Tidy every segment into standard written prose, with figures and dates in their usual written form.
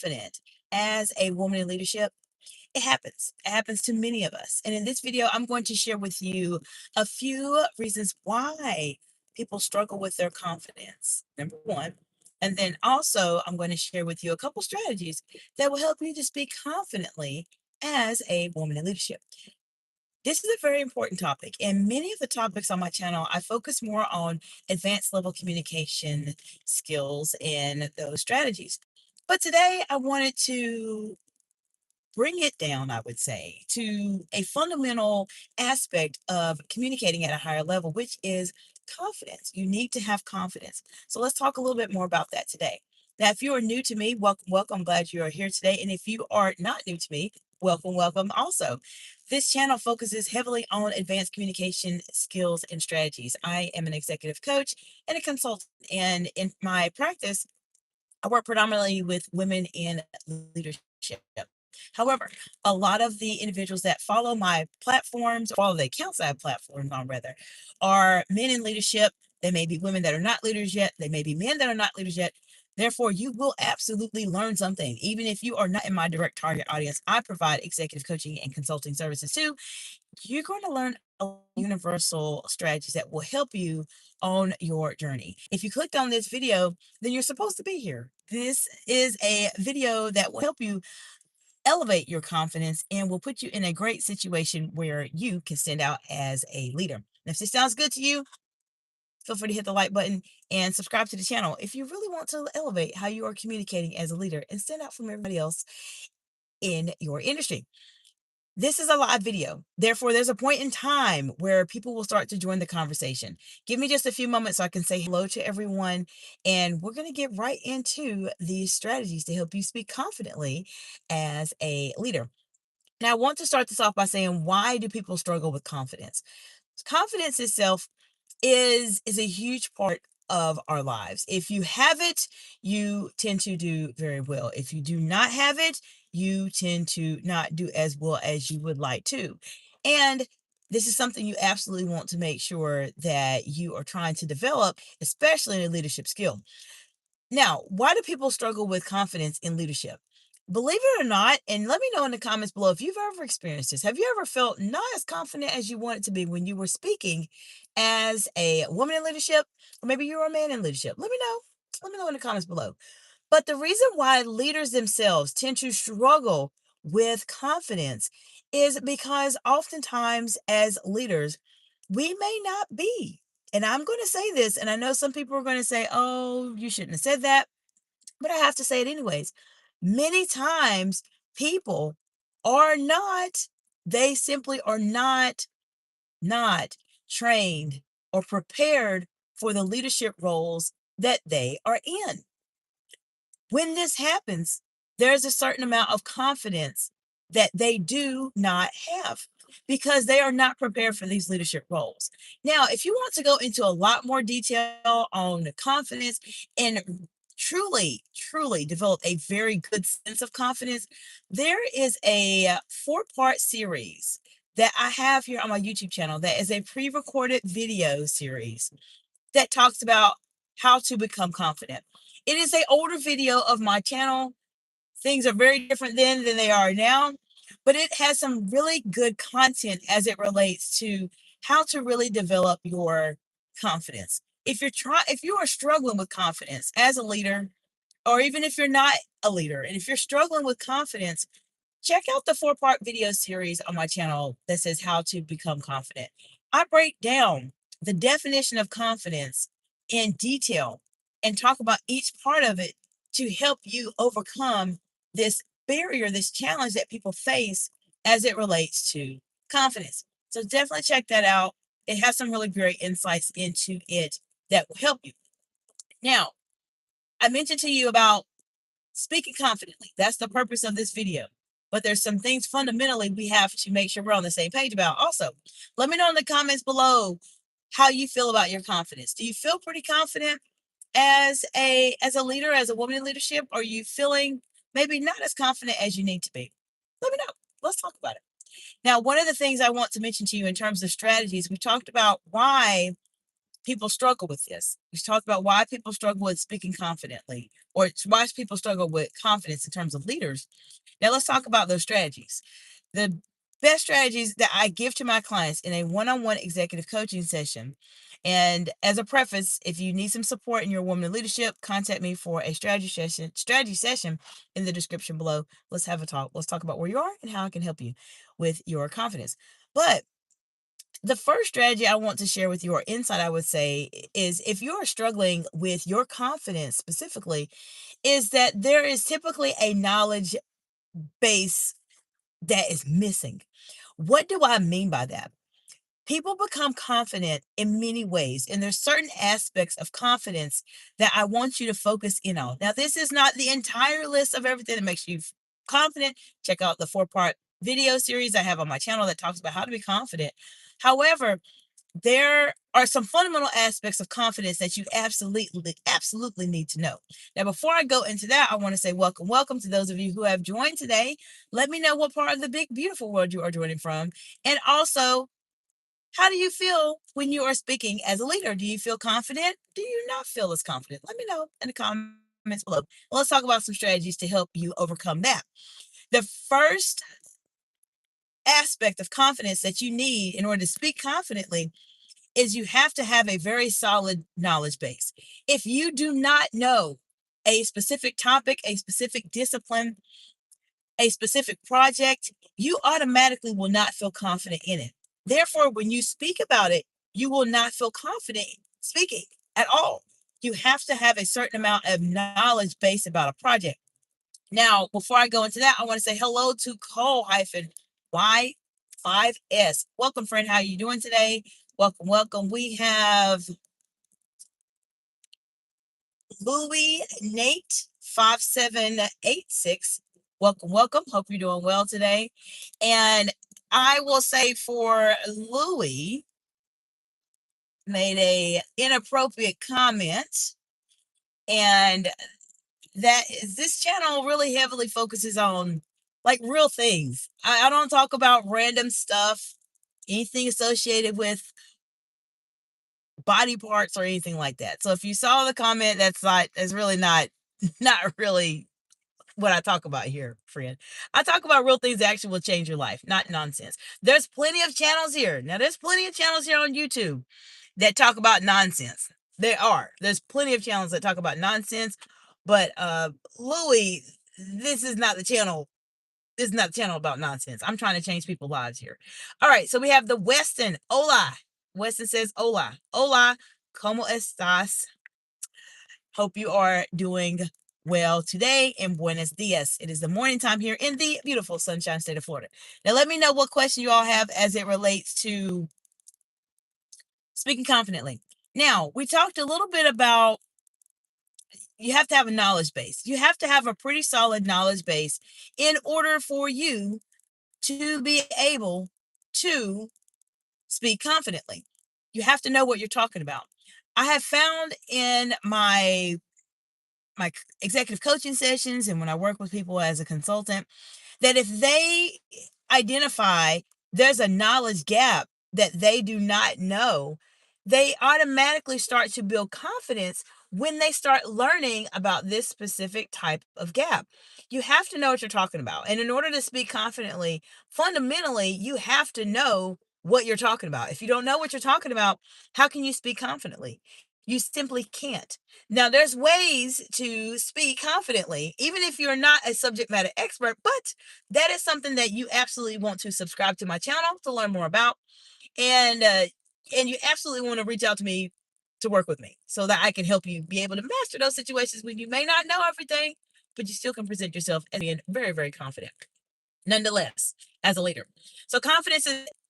confident as a woman in leadership? It happens. It happens to many of us. And in this video, I'm going to share with you a few reasons why people struggle with their confidence, number one. And then also, I'm going to share with you a couple strategies that will help you to speak confidently as a woman in leadership. This is a very important topic, and many of the topics on my channel, I focus more on advanced level communication skills and those strategies. But today, I wanted to bring it down, I would say, to a fundamental aspect of communicating at a higher level, which is confidence. You need to have confidence. So let's talk a little bit more about that today. Now, if you are new to me, welcome, welcome. I'm glad you are here today. And if you are not new to me, welcome, welcome also. This channel focuses heavily on advanced communication skills and strategies. I am an executive coach and a consultant. And in my practice, I work predominantly with women in leadership. However, a lot of the individuals that follow my platforms, or follow the accounts I have platforms on rather, are men in leadership. They may be women that are not leaders yet. They may be men that are not leaders yet. Therefore, you will absolutely learn something. Even if you are not in my direct target audience, I provide executive coaching and consulting services too. You're going to learn universal strategies that will help you on your journey. If you clicked on this video, then you're supposed to be here. This is a video that will help you elevate your confidence and will put you in a great situation where you can stand out as a leader. And if this sounds good to you, feel free to hit the like button and subscribe to the channel if you really want to elevate how you are communicating as a leader and stand out from everybody else in your industry. This is a live video. Therefore, there's a point in time where people will start to join the conversation. Give me just a few moments so I can say hello to everyone. And we're going to get right into these strategies to help you speak confidently as a leader. Now, I want to start this off by saying, why do people struggle with confidence? Confidence itself is a huge part of our lives. If you have it, you tend to do very well. If you do not have it, you tend to not do as well as you would like to. And this is something you absolutely want to make sure that you are trying to develop, especially in a leadership skill. Now, why do people struggle with confidence in leadership? Believe it or not, and let me know in the comments below if you've ever experienced this. Have you ever felt not as confident as you wanted to be when you were speaking as a woman in leadership, or maybe you're a man in leadership? Let me know. Let me know in the comments below. But the reason why leaders themselves tend to struggle with confidence is because oftentimes as leaders, we may not be. And I'm going to say this, and I know some people are going to say, oh, you shouldn't have said that, but I have to say it anyways. Many times people are not, they simply are not trained or prepared for the leadership roles that they are in. When this happens, there's a certain amount of confidence that they do not have because they are not prepared for these leadership roles. Now, if you want to go into a lot more detail on the confidence and truly develop a very good sense of confidence, there is a four-part series that I have here on my YouTube channel that is a pre-recorded video series that talks about how to become confident. It is an older video of my channel. Things are very different then than they are now, but it has some really good content as it relates to how to really develop your confidence. If you are struggling with confidence as a leader, or even if you're not a leader, and if you're struggling with confidence, check out the four-part video series on my channel that says how to become confident. I break down the definition of confidence in detail and talk about each part of it to help you overcome this barrier, this challenge that people face as it relates to confidence. So definitely check that out. It has some really great insights into it that will help you. Now, I mentioned to you about speaking confidently. That's the purpose of this video. But there's some things fundamentally we have to make sure we're on the same page about. Also, let me know in the comments below how you feel about your confidence. Do you feel pretty confident as a leader, as a woman in leadership? Are you feeling maybe not as confident as you need to be? Let me know. Let's talk about it. Now, one of the things I want to mention to you in terms of strategies, we talked about why people struggle with this. We talked about why people struggle with speaking confidently, or why people struggle with confidence in terms of leaders. Now let's talk about those strategies. The best strategies that I give to my clients in a one-on-one executive coaching session. And as a preface, if you need some support in your woman in leadership, contact me for a strategy session in the description below. Let's have a talk. Let's talk about where you are and how I can help you with your confidence. But the first strategy I want to share with you, or insight I would say, is if you're struggling with your confidence specifically, is that there is typically a knowledge base that is missing. What do I mean by that? People become confident in many ways, and there's certain aspects of confidence that I want you to focus in on. Now, this is not the entire list of everything that makes you confident. Check out the 4-part video series I have on my channel that talks about how to be confident. However, there are some fundamental aspects of confidence that you absolutely need to know. Now, before I go into that, I want to say welcome to those of you who have joined today. Let me know what part of the big, beautiful world you are joining from. And also, how do you feel when you are speaking as a leader? Do you feel confident? Do you not feel as confident? Let me know in the comments below. Let's talk about some strategies to help you overcome that. The first aspect of confidence that you need in order to speak confidently is you have to have a very solid knowledge base. If you do not know a specific topic, a specific discipline, a specific project, you automatically will not feel confident in it. Therefore, when you speak about it, you will not feel confident speaking at all. You have to have a certain amount of knowledge base about a project. Now, before I go into that, I want to say hello to Cole-Y5S. Welcome, friend. How are you doing today? Welcome. We have Louis Nate 5786. Welcome. Hope you're doing well today. And I will say for Louis made a inappropriate comment, and that is, this channel really heavily focuses on like real things. I don't talk about random stuff, anything associated with body parts or anything like that. So if you saw the comment, that's really not really what I talk about here, friend. I talk about real things that actually will change your life, not nonsense. There's plenty of channels here. Now, there's plenty of channels here on YouTube that talk about nonsense. There's plenty of channels that talk about nonsense, but Louis, this is not the channel. This is not the channel about nonsense. I'm trying to change people's lives here. All right, so we have the Weston. Hola. Weston says hola. Hola. ¿Cómo estás? Hope you are doing well today, and buenos dias. It is the morning time here in the beautiful Sunshine State of Florida. Now, let me know what question you all have as it relates to speaking confidently. Now, we talked a little bit about you have to have a knowledge base. You have to have a pretty solid knowledge base in order for you to be able to speak confidently. You have to know what you're talking about. I have found in my executive coaching sessions and when I work with people as a consultant, that if they identify there's a knowledge gap that they do not know, they automatically start to build confidence when they start learning about this specific type of gap. You have to know what you're talking about. And in order to speak confidently, fundamentally, you have to know what you're talking about. If you don't know what you're talking about, how can you speak confidently? You simply can't. Now, there's ways to speak confidently, even if you're not a subject matter expert, but that is something that you absolutely want to subscribe to my channel to learn more about. And you absolutely want to reach out to me to work with me so that I can help you be able to master those situations when you may not know everything, but you still can present yourself as being very, very confident, nonetheless, as a leader. So confidence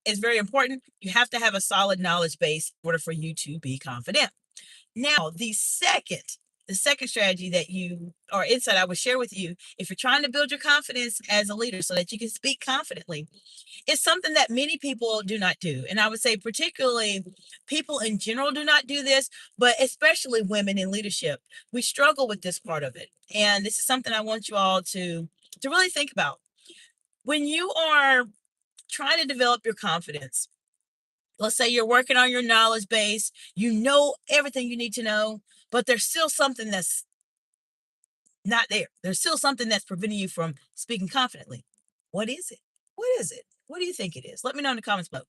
is very important. You have to have a solid knowledge base in order for you to be confident. Now, the second strategy that you or insight I would share with you, if you're trying to build your confidence as a leader so that you can speak confidently, is something that many people do not do. And I would say, particularly people in general do not do this, but especially women in leadership. We struggle with this part of it. And this is something I want you all to really think about. When you are trying to develop your confidence, Let's say you're working on your knowledge base, you know everything you need to know, but there's still something that's not there. There's still something that's preventing you from speaking confidently. What is it? What is it? What do you think it is? Let me know in the comments below.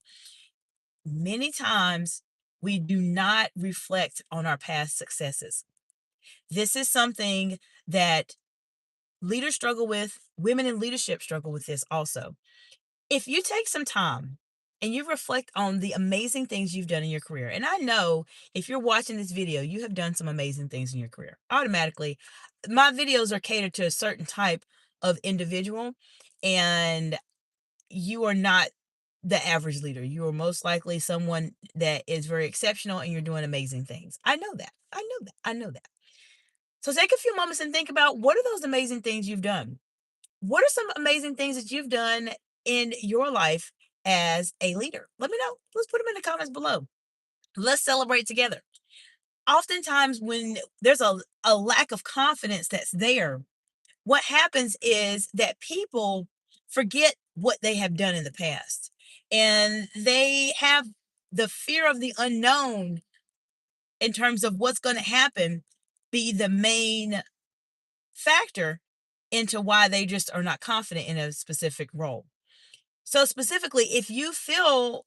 Many times we do not reflect on our past successes. This is something that leaders struggle with, women in leadership struggle with this also. If you take some time and you reflect on the amazing things you've done in your career, and I know if you're watching this video, you have done some amazing things in your career. Automatically, my videos are catered to a certain type of individual, and you are not the average leader. You are most likely someone that is very exceptional and you're doing amazing things. I know that. I know that. I know that. So take a few moments and think about, what are those amazing things you've done? What are some amazing things that you've done in your life as a leader? Let me know. Let's put them in the comments below. Let's celebrate together. Oftentimes, when there's a lack of confidence that's there, what happens is that people forget what they have done in the past, and they have the fear of the unknown in terms of what's going to happen be the main factor into why they just are not confident in a specific role. So specifically, if you feel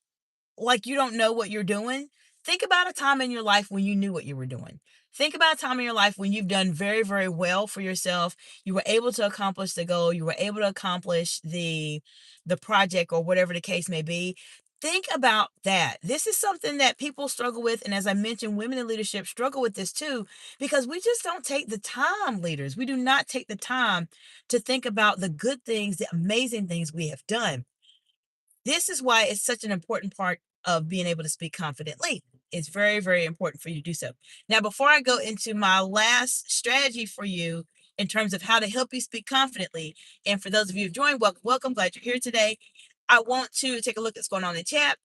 like you don't know what you're doing, think about a time in your life when you knew what you were doing. Think about a time in your life when you've done very, very well for yourself. You were able to accomplish the goal. You were able to accomplish the project or whatever the case may be. Think about that. This is something that people struggle with. And as I mentioned, women in leadership struggle with this too, because we just don't take the time, leaders. We do not take the time to think about the good things, the amazing things we have done. This is why it's such an important part of being able to speak confidently. It's very, very important for you to do so. Now, before I go into my last strategy for you in terms of how to help you speak confidently, and for those of you who've joined, welcome, welcome. Glad you're here today. I want to take a look at what's going on in the chat.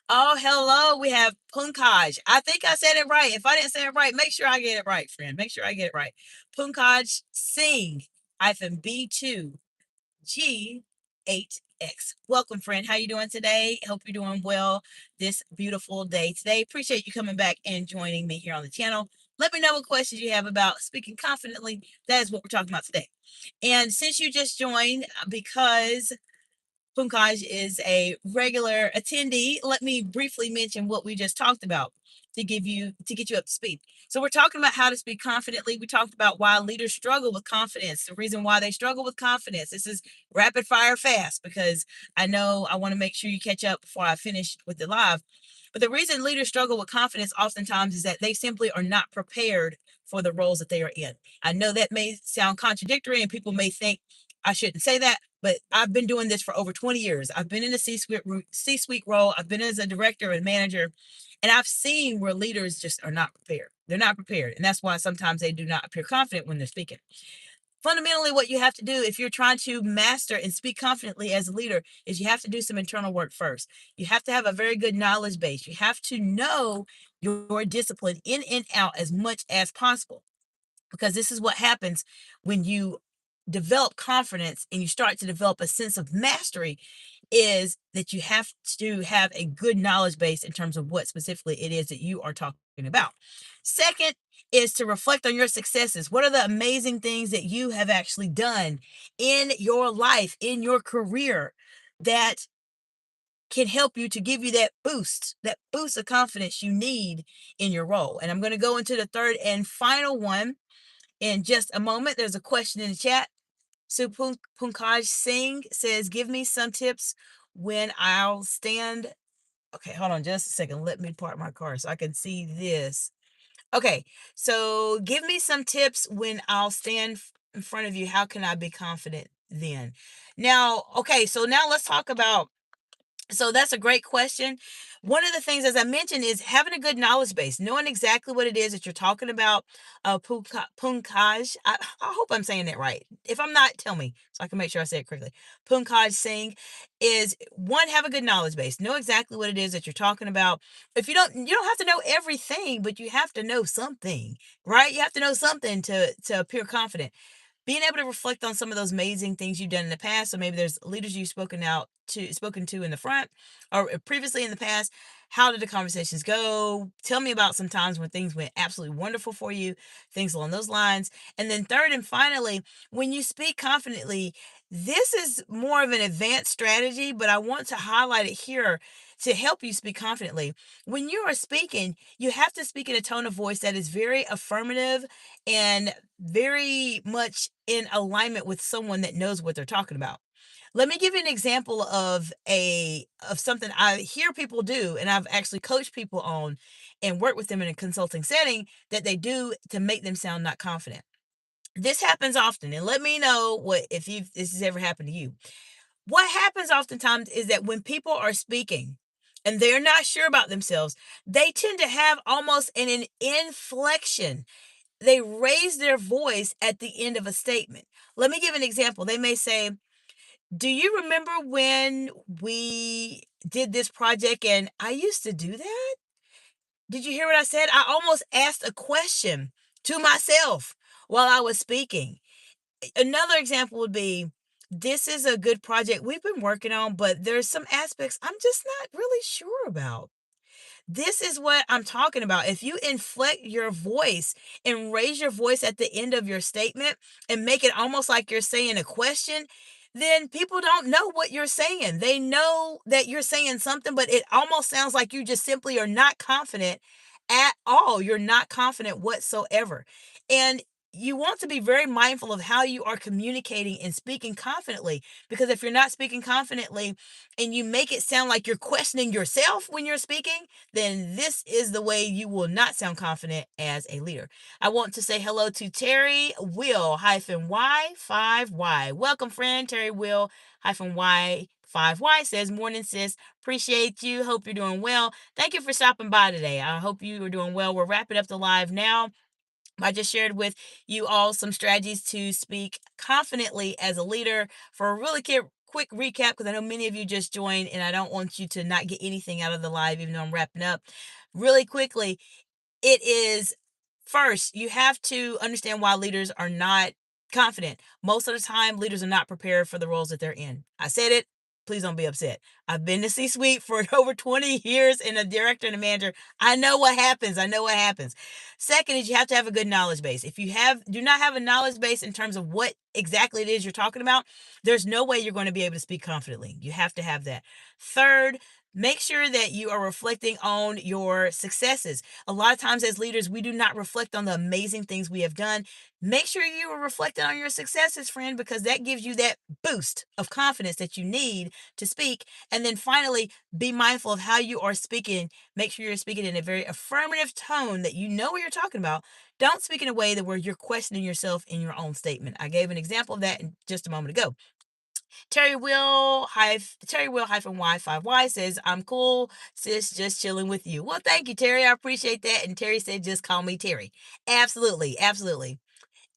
Oh, hello. We have Punkaj. I think I said it right. If I didn't say it right, make sure I get it right, friend. Make sure I get it right. Punkaj Singh, -B2. G8X. Welcome, friend. How you doing today? Hope you're doing well this beautiful day today. Appreciate you coming back and joining me here on the channel. Let me know what questions you have about speaking confidently. That is what we're talking about today. And since you just joined, because Punkaj is a regular attendee, let me briefly mention what we just talked about to get you up to speed. So we're talking about how to speak confidently. We talked about why leaders struggle with confidence, the reason why they struggle with confidence. This is rapid fire fast because I know I want to make sure you catch up before I finish with the live. But the reason leaders struggle with confidence oftentimes is that they simply are not prepared for the roles that they are in. I know that may sound contradictory and people may think I shouldn't say that, but I've been doing this for over 20 years. I've been in a C-suite role. I've been as a director and manager, and I've seen where leaders just are not prepared. They're not prepared. And that's why sometimes they do not appear confident when they're speaking. Fundamentally, what you have to do if you're trying to master and speak confidently as a leader is you have to do some internal work first. You have to have a very good knowledge base. You have to know your discipline in and out as much as possible, because this is what happens when you develop confidence and you start to develop a sense of mastery, is that you have to have a good knowledge base in terms of what specifically it is that you are talking about. Second is to reflect on your successes. What are the amazing things that you have actually done in your life, in your career, that can help you to give you that boost of confidence you need in your role? And I'm going to go into the third and final one in just a moment. There's a question in the chat. So Punkaj Singh says, give me some tips when I'll stand. Okay, hold on just a second. Let me park my car so I can see this. Okay, so give me some tips when I'll stand in front of you. How can I be confident then? Now, okay, so now let's talk about, so that's a great question. One of the things, as I mentioned, is having a good knowledge base, knowing exactly what it is that you're talking about. Punkaj, I hope I'm saying that right. If I'm not, tell me so I can make sure I say it correctly. Punkaj Singh is, one, have a good knowledge base. Know exactly what it is that you're talking about. If you don't have to know everything, but you have to know something, right? You have to know something to appear confident. being able to reflect on some of those amazing things you've done in the past. So maybe there's leaders you've spoken to in the front or previously in the past. How did the conversations go? Tell me about some times when things went absolutely wonderful for you, things along those lines. And then third and finally, when you speak confidently, this is more of an advanced strategy, but I want to highlight it here to help you speak confidently. When you are speaking, you have to speak in a tone of voice that is very affirmative and very much in alignment with someone that knows what they're talking about. Let me give you an example of something I hear people do, and I've actually coached people on and worked with them in a consulting setting that they do to make them sound not confident. This happens often, and let me know what if this has ever happened to you. What happens oftentimes is that when people are speaking and they're not sure about themselves, they tend to have almost an inflection. They raise their voice at the end of a statement. Let me give an example. They may say, "Do you remember when we did this project and I used to do that? Did you hear what I said? I almost asked a question to myself while I was speaking." Another example would be, "This is a good project we've been working on, but there's some aspects I'm just not really sure about." This is what I'm talking about. If you inflect your voice and raise your voice at the end of your statement and make it almost like you're saying a question, then people don't know what you're saying. They know that you're saying something, but it almost sounds like you just simply are not confident at all. You're not confident whatsoever. And you want to be very mindful of how you are communicating and speaking confidently, because if you're not speaking confidently and you make it sound like you're questioning yourself when you're speaking, then this is the way you will not sound confident as a leader. I want to say hello to Terry Will Y5Y. Welcome, friend. Terry Will Y5Y says, "Morning, sis. Appreciate you. Hope you're doing well. Thank you for stopping by today. I hope you are doing well. We're wrapping up the live now. I just shared with you all some strategies to speak confidently as a leader. For a really quick recap, because I know many of you just joined and I don't want you to not get anything out of the live, even though I'm wrapping up. Really quickly, it is first, you have to understand why leaders are not confident. Most of the time, leaders are not prepared for the roles that they're in. I said it. Please don't be upset. I've been to C-suite for over 20 years and a director and a manager. I know what happens. I know what happens. Second is you have to have a good knowledge base. If you do not have a knowledge base in terms of what exactly it is you're talking about, there's no way you're going to be able to speak confidently. You have to have that. Third, make sure that you are reflecting on your successes. A lot of times as leaders, we do not reflect on the amazing things we have done. Make sure you are reflecting on your successes, friend, because that gives you that boost of confidence that you need to speak. And then finally, be mindful of how you are speaking. Make sure you're speaking in a very affirmative tone that you know what you're talking about. Don't speak in a way that where you're questioning yourself in your own statement. I gave an example of that in just a moment ago. Terry Will hyphen Y5Y says, "I'm cool, sis, just chilling with you." Well, thank you, Terry. I appreciate that. And Terry said, "Just call me Terry." Absolutely, absolutely.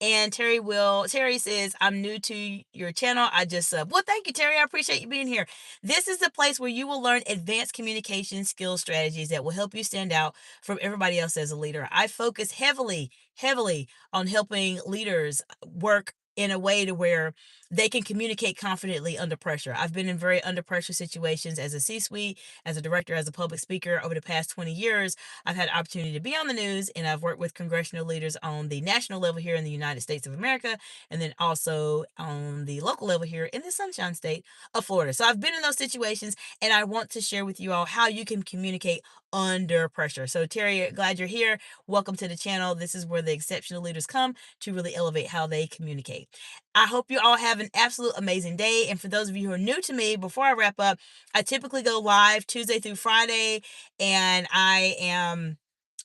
And Terry says, "I'm new to your channel. I just sub." Well, thank you, Terry. I appreciate you being here. This is the place where you will learn advanced communication skill strategies that will help you stand out from everybody else as a leader. I focus heavily on helping leaders work in a way to where they can communicate confidently under pressure. I've been in very under pressure situations as a C-suite, as a director, as a public speaker over the past 20 years. I've had opportunity to be on the news, and I've worked with congressional leaders on the national level here in the United States of America, and then also on the local level here in the Sunshine State of Florida. So I've been in those situations, and I want to share with you all how you can communicate under pressure. So Terry, glad you're here. Welcome to the channel. This is where the exceptional leaders come to really elevate how they communicate. I hope you all have an absolute amazing day. And for those of you who are new to me, before I wrap up, I typically go live Tuesday through Friday, and I am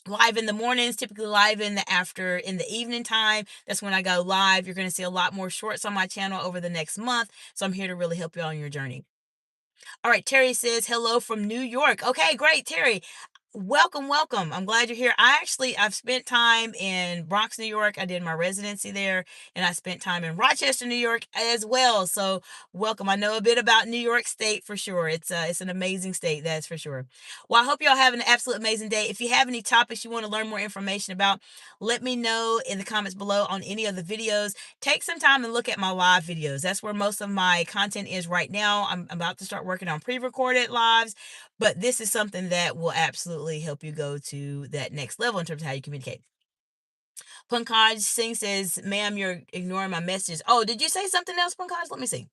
live in the mornings, typically live in the evening time. That's when I go live. You're going to see a lot more shorts on my channel over the next month. So I'm here to really help you on your journey. All right, Terry says, "Hello from New York." Okay, great, Terry. Welcome, welcome. I'm glad you're here. I've spent time in Bronx, New York. I did my residency there, and I spent time in Rochester, New York as well. So welcome. I know a bit about New York State for sure. It's an amazing state, that's for sure. Well, I hope y'all have an absolute amazing day. If you have any topics you want to learn more information about, let me know in the comments below on any of the videos. Take some time and look at my live videos. That's where most of my content is right now. I'm about to start working on pre-recorded lives, but this is something that will absolutely help you go to that next level in terms of how you communicate. Pankaj Singh says, ma'am, you're ignoring my messages. Oh, did you say something else, Pankaj? Let me see.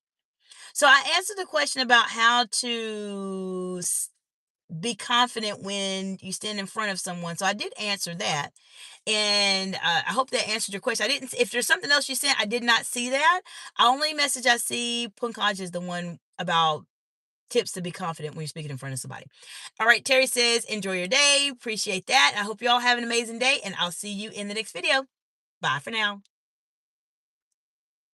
So I answered the question about how to be confident when you stand in front of someone. So I did answer that. And I hope that answered your question. I didn't, if there's something else you sent, I did not see that. Only message I see, Pankaj, is the one about tips to be confident when you're speaking in front of somebody. All right, Terry says, enjoy your day. Appreciate that. I hope you all have an amazing day, and I'll see you in the next video. Bye for now.